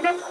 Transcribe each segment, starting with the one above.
Welcome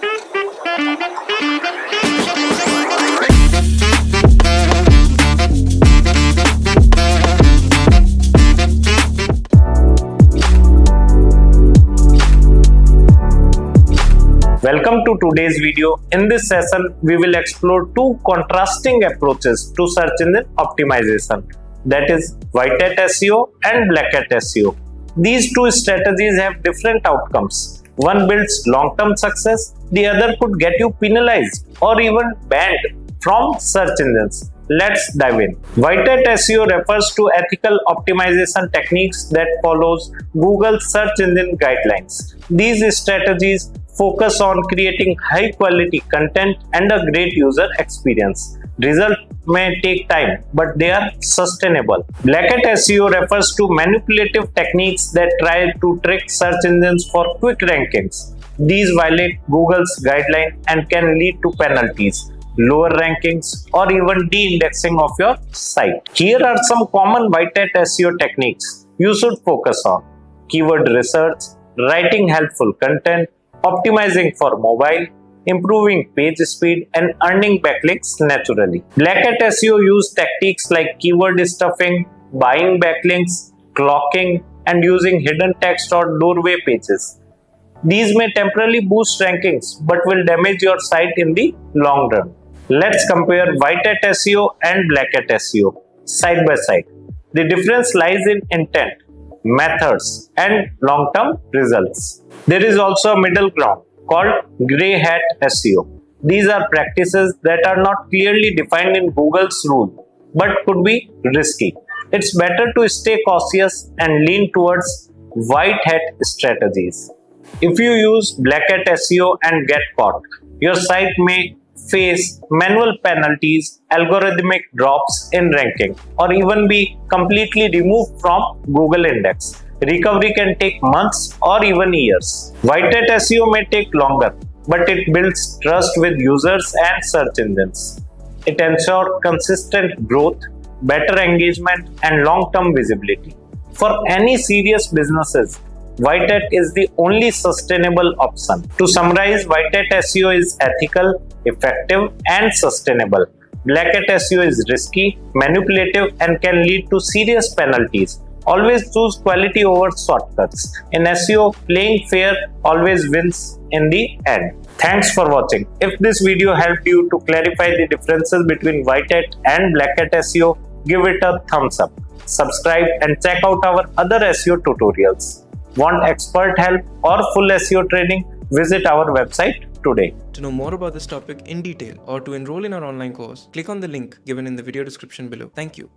to today's video. In this session, we will explore two contrasting approaches to search engine optimization, that is White Hat SEO and Black Hat SEO. These two strategies have different outcomes. One builds long-term success, the other could get you penalized or even banned from search engines. Let's dive in. White Hat SEO refers to ethical optimization techniques that follows Google search engine guidelines. These strategies focus on creating high quality content and a great user experience. Results may take time, but they are sustainable. Black Hat SEO refers to manipulative techniques that try to trick search engines for quick rankings. These violate Google's guideline and can lead to penalties, lower rankings, or even de-indexing of your site. Here are some common White Hat SEO techniques you should focus on: keyword research, writing helpful content, optimizing for mobile, improving page speed, and earning backlinks naturally. Black Hat SEO use tactics like keyword stuffing, buying backlinks, cloaking, and using hidden text or doorway pages. These may temporarily boost rankings but will damage your site in the long run. Let's compare White Hat SEO and Black Hat SEO side by side. The difference lies in intent, methods, and long-term results. There is also a middle ground called Grey Hat SEO. These are practices that are not clearly defined in Google's rule but could be risky. It's better to stay cautious and lean towards White Hat strategies. If you use Black Hat SEO and get caught, your site may face manual penalties, algorithmic drops in ranking, or even be completely removed from Google Index. Recovery can take months or even years. White Hat SEO may take longer, but it builds trust with users and search engines. It ensures consistent growth, better engagement, and long-term visibility. For any serious businesses, White Hat is the only sustainable option. To summarize, White Hat SEO is ethical, effective, and sustainable. Black Hat SEO is risky, manipulative, and can lead to serious penalties. Always choose quality over shortcuts. In SEO, playing fair always wins in the end. Thanks for watching. If this video helped you to clarify the differences between White Hat and Black Hat SEO, give it a thumbs up. Subscribe and check out our other SEO tutorials. Want expert help or full SEO training? Visit our website today. To know more about this topic in detail or to enroll in our online course, click on the link given in the video description below. Thank you.